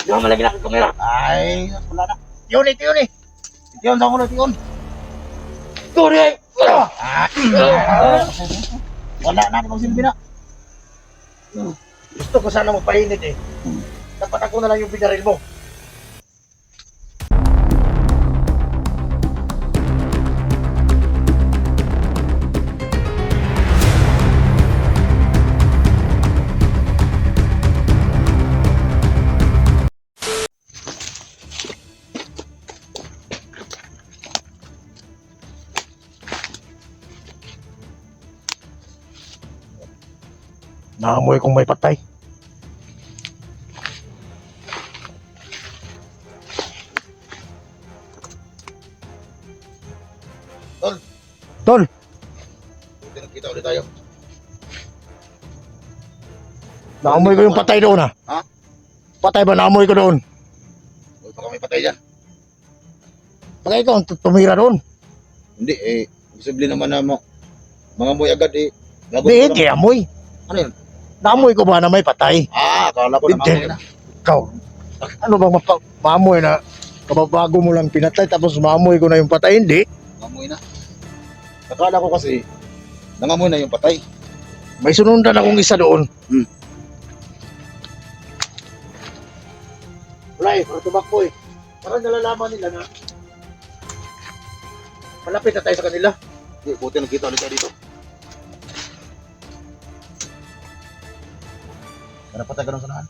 Di mo malagi na kamera. Ay, wala na. Tiyon eh, tiyon eh. Tiyon sa ulo, tiyon. Sorry. Ah, wala na, kung silbi na. Gusto ko sana magpainit eh. Dapat ako na lang yung pinaril mo. Naamoy kong may patay. Tol. Tol, Kita ulit tayo. naamoy ko yung patay doon ah. Ha? Patay ba naamoy ko doon? Huwag pa kami patay dyan. Baka ikaw ang tumira doon. Hindi eh. Posible naman na mga moy agad eh. Lagot Hindi, ko hindi lang. amoy. Ano yun? Naamoy ko ba na may patay? Akala ko Hindi. namamoy na. Ikaw, ano bang maamoy na kababago mo lang pinatay tapos maamoy ko na yung patay? Hindi. Nangamoy na. Akala ko kasi nangamoy na yung patay. May sunundan akong isa doon. Wala eh, para tumakbo eh. Parang nalalaman nila na malapit na tayo sa kanila. Hindi, buti nagkita ulit tayo dito. Para patay ka nung sanahan.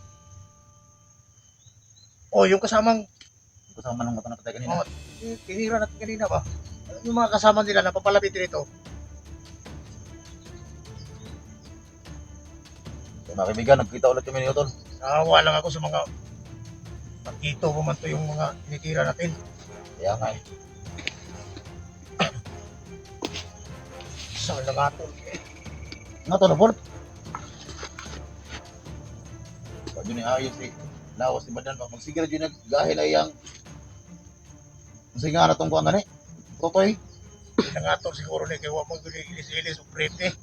Oh, yung kasamang Kasama nung mata na patay kanina. tinira natin kanina ba? Yung mga kasama nila na papalapit dito. So, mga kaibigan, nagkita ulit kami ni Utol. Naawa lang ako sa mga pagkito mo man to yung mga tinitira natin. Kaya nga eh. Sa langatol. Nga to na Paul. Pag yun ayos eh. Lawas ni Badan. Pag magsigil yun naggahil ay ang masinga na itong kuhan gani. Totoy. Langatol siguro ni kaya mo ilis-ilis o prete.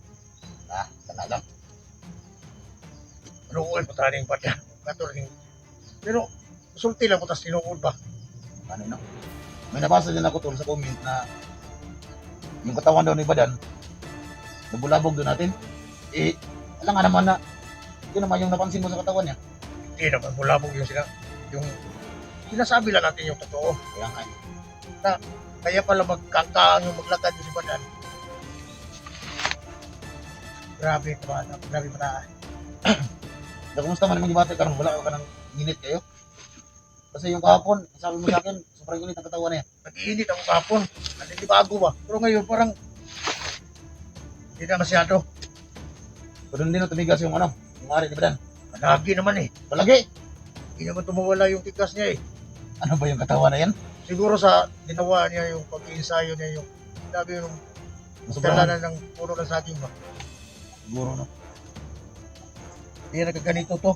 Sana lang. Ano ko ay pataning pa niya. Katol ni. Pero sulti lang ko tas tinuod ba? Ano no? May nabasa din ako tol sa comment na yung katawan daw ni Badan nabulabog doon natin. Eh, alam nga naman na yun naman yung napansin mo sa katawan niya. Hindi naman bulabog yung yung sinasabi lang natin yung totoo. Kaya nga eh. Kaya pala magkakaang yung maglakad yung si Badan. Grabe pa na, grabe pa na. So, kumusta man yung debate karon wala ka ng minute kayo? Kasi yung kahapon, sabi mo sa akin, sobrang init ang katawan niya. Nag-iinit ako kahapon. Hindi bago ba? Pero ngayon parang hindi na masyado. Pero hindi na tumigas yung ano, yung ari ni Badan. Lagi naman eh. Palagi! Hindi naman tumawala yung tikas niya eh. Ano ba yung katawan na yan? Siguro sa ginawa niya yung pag-iinsayo niya yung sabi yung Sobrang dala ng puno ng saging ba. siguro no. Hindi na nagkaganito to.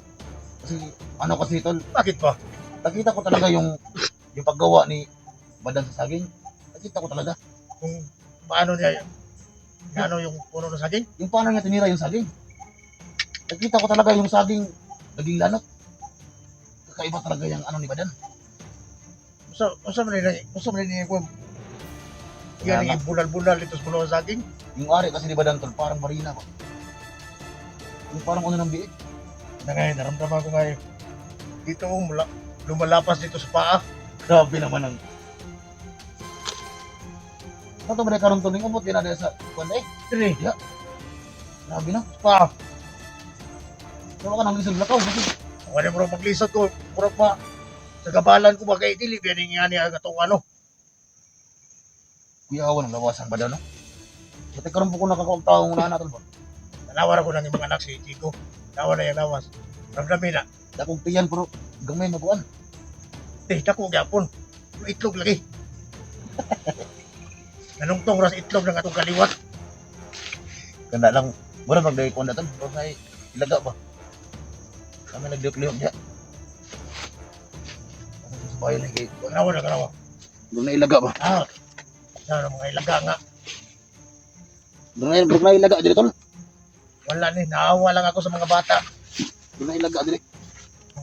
Kasi ano kasi tol, Bakit ba? nakita ko talaga yung paggawa ni Badan sa saging. Nakita ko talaga. Kung paano niya ano yung puno ng saging? Yung paano niya tinira yung saging. Nakita ko talaga yung saging naging lanot. Kakaiba talaga yung ano ni Badan. Usa man niya kung Kaya yan nga, yung bulal-bulal dito sa puno ng saging. yung ari kasi ni Badan tol, parang marina ba? Yung parang ano ng biik. Na ngayon, naramdaman ko ngayon. Dito lumalapas dito sa paa. Grabe naman ang... Ano ba na karon to ning umot din na sa kuan eh? Dire, Grabe na. paa. Pero ka nang lisod lakaw kasi Wala mo maglisod ko. Pura pa. Sa gabalan ko ba kay Dili. Yan nga niya itong ano. kuya awan ang lawasan ba daw no? Pati karon po ko nakakaugtaong una na tol ba? Nalawar ako ng mga anak si Chico. Nawa na yung lawas. Ramdamin na. Dakong tiyan pero gamay mabuan. Dako gyapon. Itlog lagi. Nanungtong ras itlog ng atong kaliwat. Kanda lang mura magdai ko na tol, pero may ilaga ba? Kami nagdiok-liok diya. Ano sa bayan lagi? Nawa na kalawa. Doon na ilaga ba? Sana mga ilaga nga. Doon na ilaga diri tol. Wala ni. Naawa lang ako sa mga bata. Doon na ilaga diri.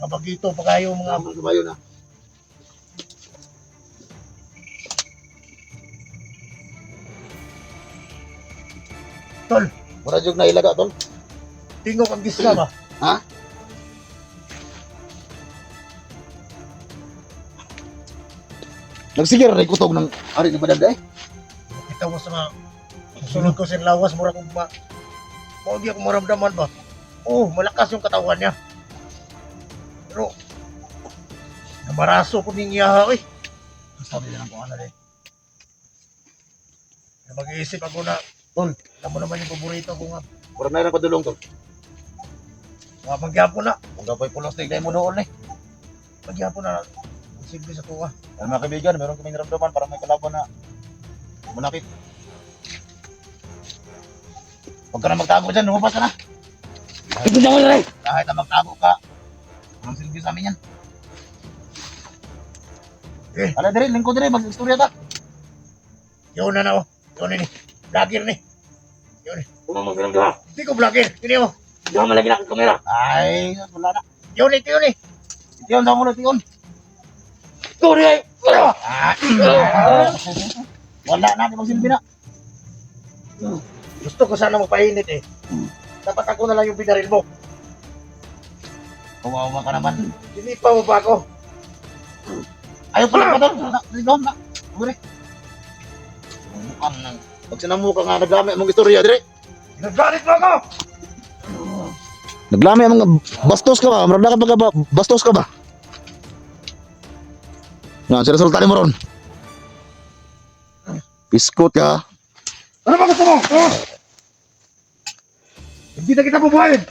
Mga bagito pa kayo mga... Mga kabayo na. Tol, Mura jug na ilaga, tol. tingog ang gisa ba? Ha? Nagsigir rin kutog ng ari ni Badan eh. Kita mo sa mga... Sunod ko sa lawas, mura kong ba... Hindi ako maramdaman ba? Oh, malakas yung katawan niya. Pero... Namaraso ko ning iyaha, eh. Sabi na ko ano eh. Mag-iisip ako na... Tol, Alam mo naman yung paborito ko nga. mura na lang padulong, tol. Magyapon na. Kung dapat pulos tigay mo doon eh. Magyapon na. Simple sa tuwa. Ang mga kaibigan, meron kaming naramdaman para may kalaban na manakit. Huwag ka na magtago dyan, lumabas ka na. Ito na rin! Kahit na magtago ka, walang silbi sa amin yan. Eh. Ala dire, lingko dire, mag-istorya ka. Yun na oh. Yun ni. Vlogger ni. Kung mo magbilang diba? Hindi ko vlogger. Hindi mo. Di ba malagi na ang kamera? Ay, wala na. Yun ito yun eh. Tiyon sa mulo, tiyon. Sorry! Wala na, di magsilbi na. Gusto ko sana magpainit eh. Dapat ako na lang yung binaril mo. Kawawa ka naman. Hindi pa mo ba ako? Ayaw pala ka doon. Ikaw na. Ure. Mukhang nang. Pag sinamuka nga, naglamay mong istorya, dire. Nagalit mo ako! Naglamay mong bastos ka ba? Maranda ka ba? Bastos ka ba? Nga, sinasulta ni mo ron. Biskot ka. Ano ba gusto mo? Oh! Hindi na kita bubuhayin!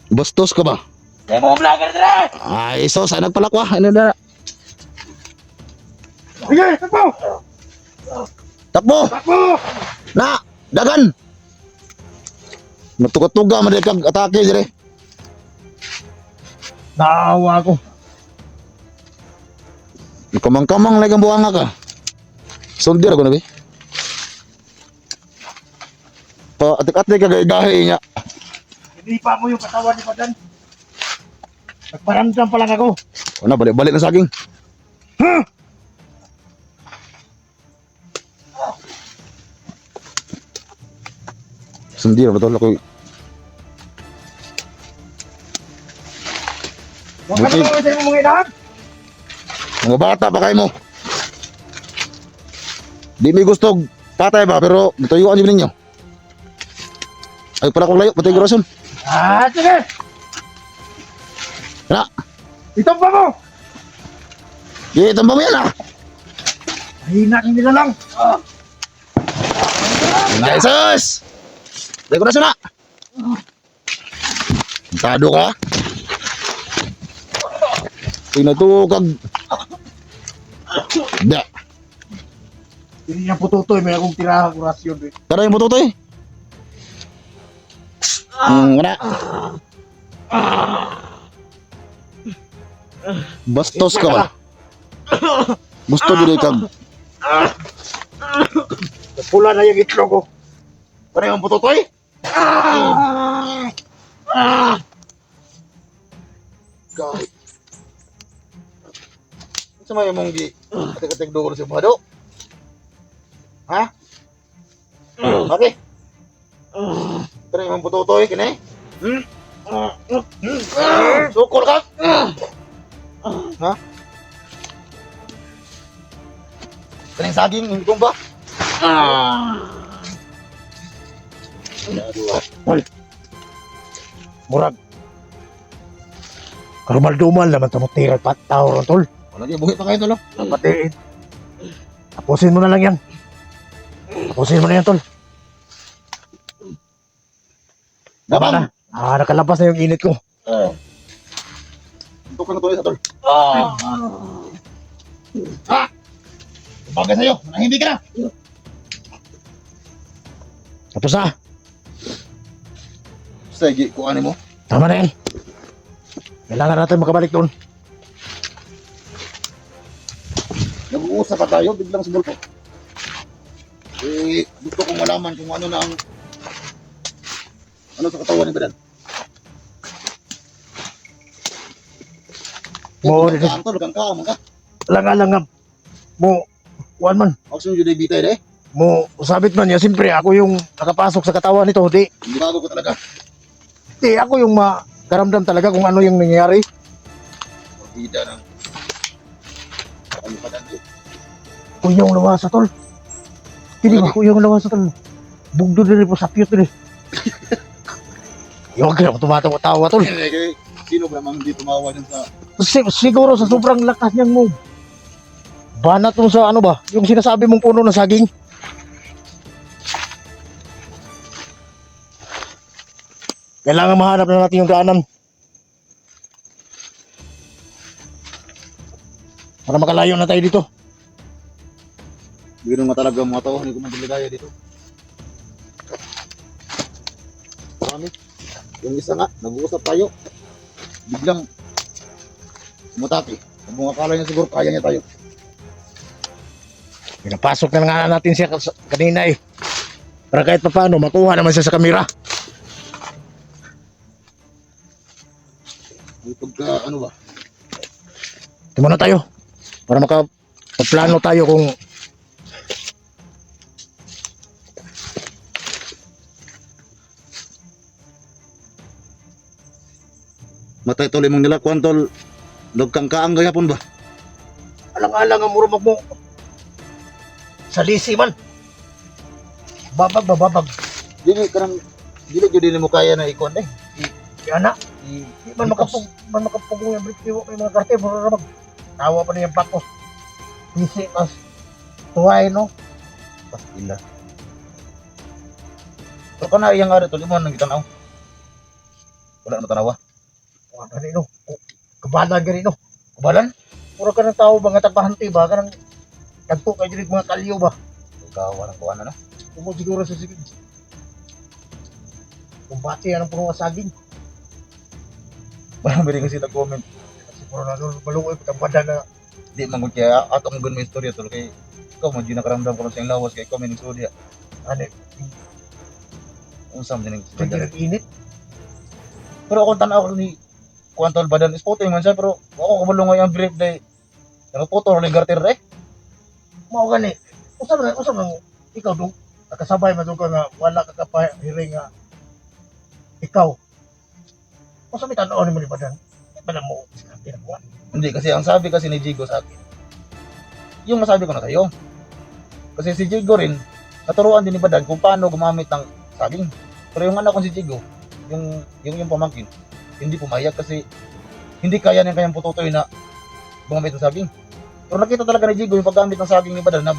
Bastos ka ba? Kaya mo vlogger dire! Ay, so, saan nagpalakwa? Ano na? Sige! Takbo! Takbo! Takbo! Na! Dagan! Matuka-tuga, madikag atake, dire. Naawa ako. Kamang-kamang lagi ang buwanga ka. Soldier ako na, be. Pa, atik-atik ka gaya-gahe niya. Hindi pa mo yung katawan ni Padan. Nagparamdam pa lang ako. O na, balik-balik na saging. Huh? Soldier, betul ako. Huwag ka Buti. naman sa mga inahan. Mga bata pa kayo mo. Di may gusto patay ba, pero natuyuan din ninyo. Ay, pala kong layo, patay gurason. Ah, sige! Na, Itong pa mo! di, tamba mo yan ah. Hina nila lang. Jesus! Patay gurason na. Tado ka. Pinatukag. Da. Hindi niya pututoy. May akong tirahang orasyon eh. Tara yung buto eh. Wala. Bastos ka ba? Gusto din kag. Pula na yung itlog ko. Tara yung buto eh. Kahit. Sa may mong gi atik-atik doon sa mga do. Ha? Okay. Tara yung buto eh kini. Sukol ka. Ha? Kaning saging hindi ko ba? Murag. Karumal-dumal naman ito mo tiral pat tao ron tol. Wala di buhi pa kayo tolo. Patiin. Tapusin mo na lang yan. Tapusin mo na yan tol. Tama na. Dabang. Nakalabas na yung init ko. Ito ka na tuloy sa tol. Ha? Bagay sa'yo. Hindi ka na. Tapos na. Sige, kuhanin mo. Tama na yan. Kailangan natin makabalik doon. Nag-uusap pa tayo, biglang sumulpo. Eh, gusto kong malaman kung ano na ang ano sa katawan ni Badan. Mo Kaya kang tol, kang kaamang ka. Lang mo kuan man Ako sunod yung bitay eh. mo sabit man ya siyempre ako yung nakapasok sa katawan nito Sigurado ko talaga. di ako yung makaramdam talaga kung ano yung nangyayari. Bida ng ano pa dyan. Kuyong lawasa tol. Kini ba kuyong lawasa tol? Bugdo diri po sa cute diri. Yung kaya tumatawa tol. Sino ba namang hindi tumawa dyan sa... Siguro sa sobrang lakas niyang move. Banat mo sa ano ba? Yung sinasabi mong puno ng saging. Kailangan mahanap na natin yung daanan. Para makalayo na tayo dito. Bigyan nga talaga mga tao, hindi ko magligaya dito. Marami. Yung isa nga, nag-uusap tayo. Biglang umutati. Kung mga akala niya siguro kaya niya tayo. Pinapasok na nga natin siya kanina eh. Para kahit pa paano, makuha naman siya sa kamera. May pagka ano ba? Timo na tayo. Para makapagplano tayo kung Matay tol imong nila kuan tol. Lugkang kaang gayapon ba? alang-alang ang murumag mo. Sa lisi man. Babag. Dili kanang dili jud mo kaya na ikon eh. Yan na. I Di man makapugong yung brief may mga karte. Murumag. Tawa pa na yung pakos. Lisi mas. Tuway no. pastila. So kana iyang ari tol imo nang gitanaw. Wala na tanawa. Mga ganito. Kabalan ganito. Kabalan? Pura ka ng tao ba nga tagpahanti ba? Ka ng tagpo kayo dito mga kalyo ba? Gawa ng kuan na. Kumo siguro sa sigid. Kumbati yan ang puno sa saging. Marami rin kasi nag-comment. Siguro na doon maluoy ko tambada na Di man gud kaya atong gun mo istorya tol kay ikaw mo di nakaramdam ko sa iyang lawas kay ikaw may istorya. ano, Unsam din hindi istorya. nag-init. Pero ako tanaw ko ni kuan tol badan spotting man siya pero ako kumalungoy ang brief day. Nakapoto rin garter eh. Mao gani. Usab nang ikaw do nakasabay man ka nga wala ka kapahiring nga ikaw. Usa mi tan-aw ni mo ni badan. Bala mo sa pinakuha. Hindi kasi ang sabi kasi ni Jigo sa akin. Yung masabi ko na kayo. Kasi si Jigo rin naturuan din ni Badan kung paano gumamit ng saging. Pero yung anak ko si Jigo, yung pamangkin, hindi pumayag kasi hindi kaya ng kanyang pututoy na gumamit ng saging. Pero nakita talaga ni Jigo yung paggamit ng saging ni Badan na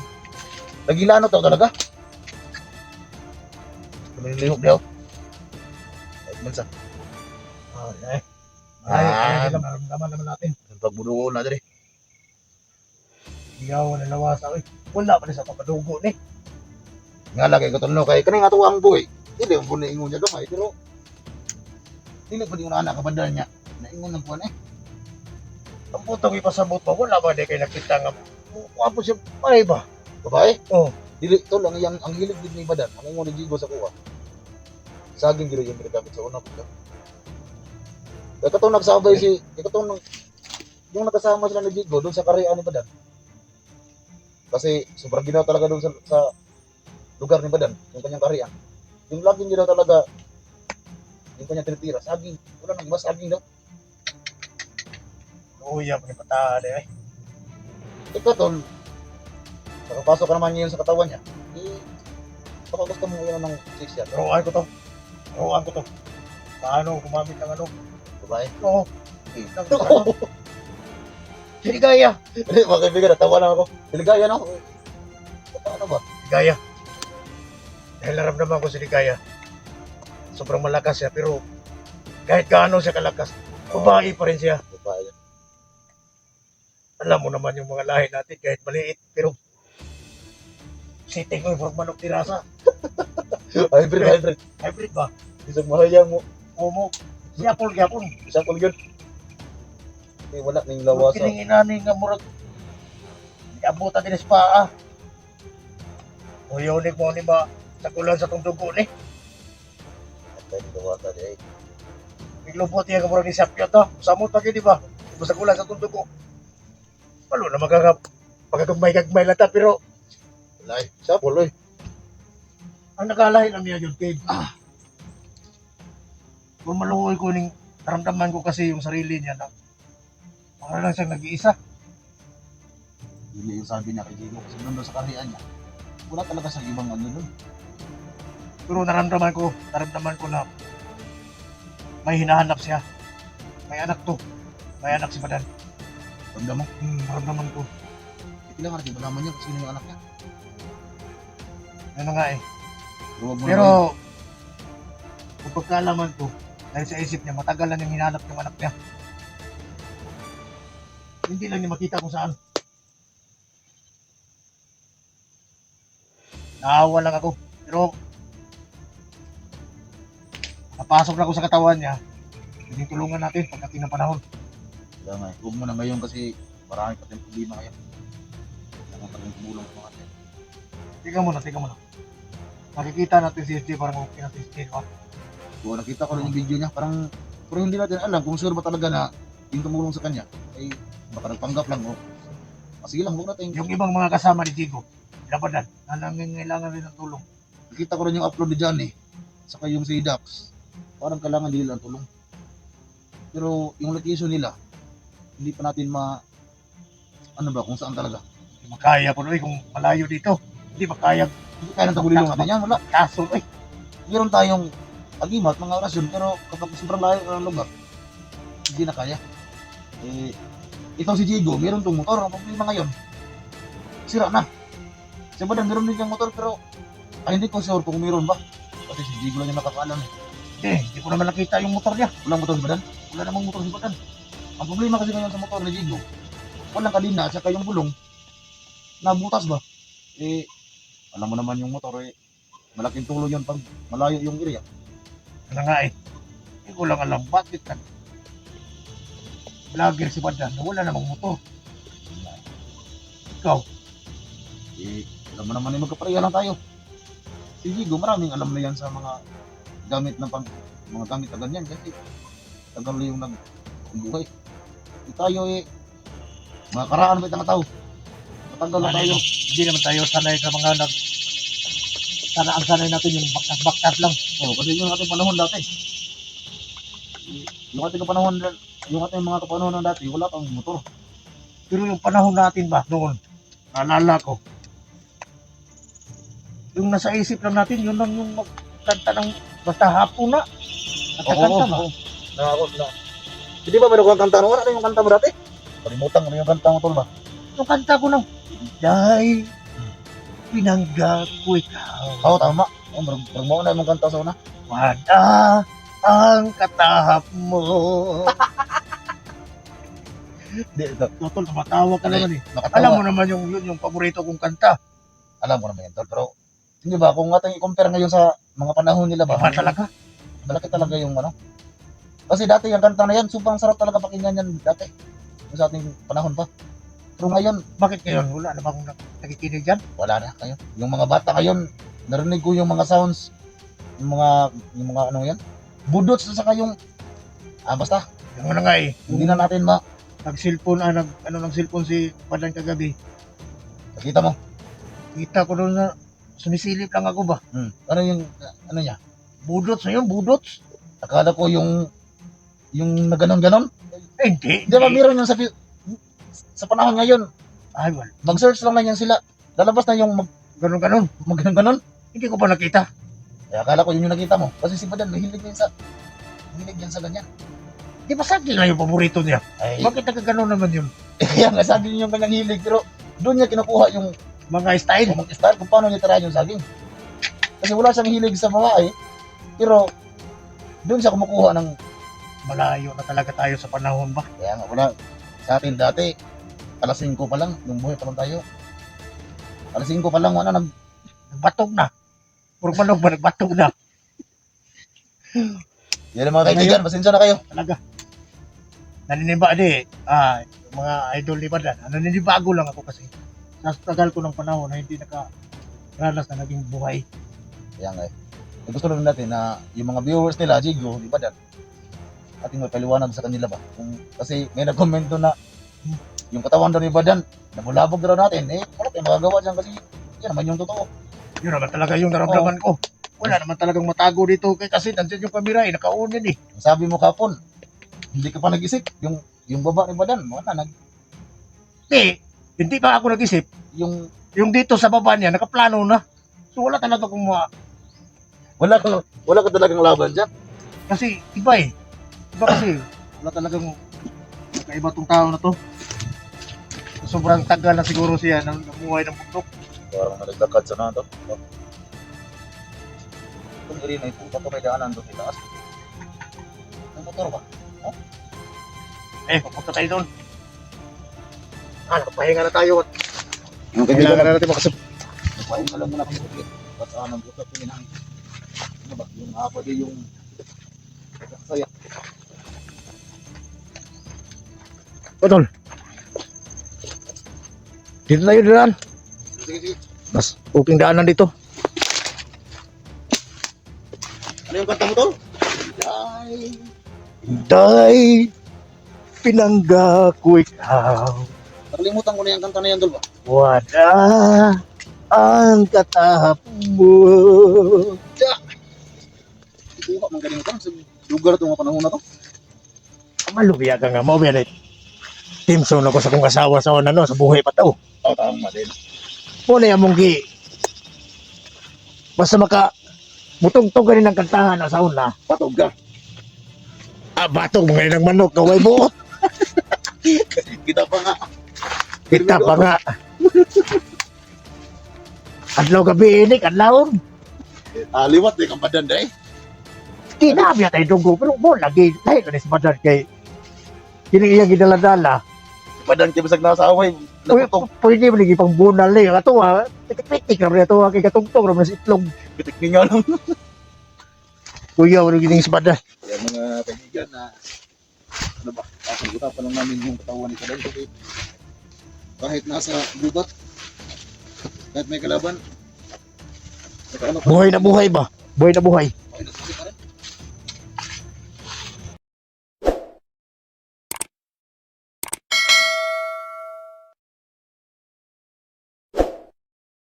nagilano to talaga. Lumilihok daw. Ay, mansa. Ay, naman natin. Ang pagbuduo na dali. Iyaw na lawasa oy. Wala pa na sa papadugo ni. Nga lagay ko tulno kay kani nga tuwang buhay. Dili mo na ingon niya gamay pero dili pa di una anak kabandal niya. Naingon ng kuan eh. Ang putong ipasabot pa wala ba di kay nakita nga wapo siya pare ba? Babae? Oh. Dili tol ang iyang ang hilig gid ni Badan. Ang ingon ni Jigo sa kuha. Saging gid yung ginagamit sa una pud. Kaya katong nagsabay si katong yung nakasama sila ni Jigo doon sa karian ni Badan. Kasi sobrang ginawa talaga doon sa lugar ni Badan, yung kanyang karian. Yung laging ginawa talaga yung kanyang tinitira, saging. Wala nang iba saging daw. Uya pa ni patade eh. Ikaw tol, nakapasok ka naman ngayon sa katawan niya. Baka gusto mo yun ng chicks yan. Ruan ko to. Paano gumamit ng ano? Babae. Oo. Siligaya. Hindi, mga kaibigan, natawa lang ako. Siligaya no? Ano ba? Siligaya. Dahil naramdaman ko siligaya. Sobrang malakas siya pero kahit gaano siya kalakas, babae pa rin siya. Babae. Alam mo naman yung mga lahi natin kahit maliit pero sitting ko yung manok tirasa. Hybrid. Hybrid ba? Isang mahayang mo. Omo. Siapol gyapon. Isang kuligyan. Eh, wala ning lawasa. Kining inani nga murag abutan din sa paa. Uyonik mo ni ba sa kulan sa tong dugo ni. Kaya ning lawasa di ay. Iglubot niya ka murag ni sapyo to. Samot pa gyud di ba? Basta kulang sa tuntog ko. Walo na magagagmay lata pero Lay, siya puloy. ang nakalahi lang niya yun, Kid. Kung maluoy ko ning naramdaman ko kasi yung sarili niya na para lang siyang nag-iisa. Yun yung sabi niya kay Jigo kasi nandun sa kaharian niya. Wala talaga sa ibang ano dun. Pero naramdaman ko na may hinahanap siya. May anak to. May anak si Badan. Ramdam mo? Naramdaman ko. Kailangan natin malaman niya kung sino yung anak niya. Ano nga eh. Huwag mo Pero kung pagkaalaman ko, dahil sa isip niya, matagal na niyang hinanap yung anak niya. Hindi lang niya makita kung saan. Naawa lang ako. Pero napasok na ako sa katawan niya. Hindi tulungan natin pagdating ng panahon. Kaya nga, huwag mo na ngayon kasi marami pa tayong problema ngayon. Kailangan pa tayong tumulong sa mga atin. Tingnan mo na. Makikita natin si SJ parang okay natin si SJ. Kung nakita ko rin yung video niya, parang pero hindi natin alam kung sure ba talaga na yung tumulong sa kanya ay baka nagpanggap lang o sige lang, huwag natin. Yung ibang mga kasama ni Jigo, labanan, na nangangailangan rin ng tulong. Nakita ko rin yung upload ni Johnny saka yung si Dax, parang kailangan nila ng tulong. Pero yung location nila, hindi pa natin ano ba, kung saan talaga. Hindi makaya po kung malayo dito. Hindi makaya. Hindi kaya ng tagulilong natin yan, wala. Kaso Meron tayong agimat, mga orasyon, pero kapag sobrang layo ng lugar, hindi na kaya. Itong si Jigo, meron tong motor, ang problema ngayon, sira na. Si Badan, meron din yung motor, pero hindi ko sure kung meron ba. Kasi si Jigo lang yung nakakaalam eh. hindi ko naman nakita yung motor niya. Walang motor si Badan? Wala namang motor si Badan. Ang problema kasi ngayon sa motor ni Jigo, walang kadina, at saka yung gulong, nabutas ba? Alam mo naman yung motor malaking tulong yun pag malayo yung area. Ano nga eh. Hindi ko lang alam bakit vlogger si Badan na wala namang motor. Ikaw, Alam mo naman magkapareha lang tayo. Si Jigo, maraming alam na yan sa mga gamit na mga gamit na ganyan kasi tagal na yung nagbuhay. Tayo mga karaan ba itang tao? Matagal na tayo. hindi naman tayo sanay sa mga sana ang sanay natin yung baktas lang. Kasi yung ating panahon dati. Yung ating panahon, yung ating mga kapanahonan dati, wala pang motor. Pero yung panahon natin ba noon, naalala ko, yung nasa isip lang natin, yun lang yung magkanta ng basta hapon na. Nagkakanta ba? Na. Hindi ba meron kang kanta? Wala na yung kanta mo dati? Kalimutan mo yung kanta mo tol ba? Yung kanta ko ng Dahil pinangga ko ikaw. Oo, tama. Marag mo na yung kanta sa una. Wala ang katahap mo. Hindi, ito. Totol, tumatawa ka naman eh. Nakatawa. Alam mo naman yung paborito kong kanta. Alam mo naman yan tol. Pero, hindi ba, kung ating i-compare ngayon sa mga panahon nila ba? Iba talaga. Malaki talaga yung ano. Kasi dati yung kanta na yan, sobrang sarap talaga pakinggan yan dati. Yung sa ating panahon pa. Pero ngayon, Bakit ngayon? Wala na bang nakikinig dyan? wala na kayo. Yung mga bata ngayon, narinig ko yung mga sounds, yung mga ano yan, budots na saka yung, basta, Yung ano nga eh. hindi na natin Nag-cellphone, nag-cellphone si Badan kagabi. nakita mo. Kita ko doon na sumisilip lang ako ba? Ano yung, ano niya, Budots na yun, budots. akala ko yung naganon-ganon. Hindi. Di ba meron yung sa panahon ngayon, Ay, wala. mag-search lang yan sila, lalabas na yung Ganon-ganon. maganon-ganon. Hindi ko pa nakita. Kaya akala ko yun yung nakita mo. Kasi si Badan, mahilig yan sa ganyan. Di ba saging na yung paborito niya? Ay, Bakit nagkaganon naman yun? kaya nga saging yung kanyang hilig, pero doon niya kinukuha yung Mga style. style kung paano niya tirahan yung saging. Kasi wala siyang hilig sa babae, pero doon siya kumukuha ng, Malayo na talaga tayo sa panahon ba? kaya nga wala, sa atin dati, alas 5 pa lang, nung buhay pa lang tayo. Alas 5 pa lang, Nagbatog na. Puro manok ba nagbatog na? yan ang mga kaibigan, pasensya na kayo. Talaga. Naniniba mga idol ni Badan. Naninibago lang ako kasi sa tagal ko ng panahon na hindi nakaranas na naging buhay. Kaya nga gusto lang natin na yung mga viewers nila, Jigo, di ba dan? ating mapaliwanag sa kanila ba? Kasi may nag-comment doon na yung katawan daw ni Badan, nabulabog daw natin. Wala tayong magagawa dyan kasi yan naman yung totoo. Yun naman talaga yung naramdaman ko. Wala naman talagang matago dito kasi nandiyan yung kamera naka-on yan eh. Sabi mo kapon, hindi ka pa nag-isip. Yung baba ni Badan, wala Hindi pa ako nag-isip. yung Yung dito sa baba niya, nakaplano na. So wala talaga kung wala ka talagang laban dyan. kasi iba eh. Iba kasi, wala talagang kakaiba tong tao na to. Sobrang tagal na siguro siya nang namuhay ng bundok. Parang nalaglakad sa nato. Kung rin may puta to, may daanan doon sa taas. May motor ba? Papunta tayo doon. Pahinga na tayo. Yung Kailangan na natin makasap. Nagpahin ka lang muna kung bakit. At anong usap ko ng ano ba? Yung apa di yung saya. Tol. Dito na yun daan. Sige, sige. Mas okay daanan dito. Ano yung kanta mo to? Ay. Day, pinangga ko ikaw. Nakalimutan ko na yung kanta na yan, Dol ba? Wala ang katapong mo. Ito ka, mangkalimutan. Sa lugar itong mga panahon na to. Malubiya ka nga mo, Benet. Timson ako sa kong asawa sa ano, sa buhay pa to. Tama din. Muna yung mong gi. Basta mutong-tong ganin ang kantahan na sa una. Patog ka. Batong mga ng manok, gaway mo. Kita pa nga. Kita pa nga. Adlaw gabi ini, adlaw. Liwat di kang padan day. Di na biya tayo dunggo, pero mo lagi. Dahil ka na si Madad kay kini iyang gidaladala. Padan kay bisag nasa away. Naputog. Pwede mo lagi pang bunal eh. Kato ha, pitik-pitik na rin ito ha, kay katungtong naman sa itlog. Bitik ni nga lang. Kuya, wala gining si Madad. Yan mga kaibigan na ano ba? Pag-usapan lang namin yung katawan ni Padan kasi kahit nasa gubat, kahit may kalaban, Buhay na buhay ba? Buhay na buhay.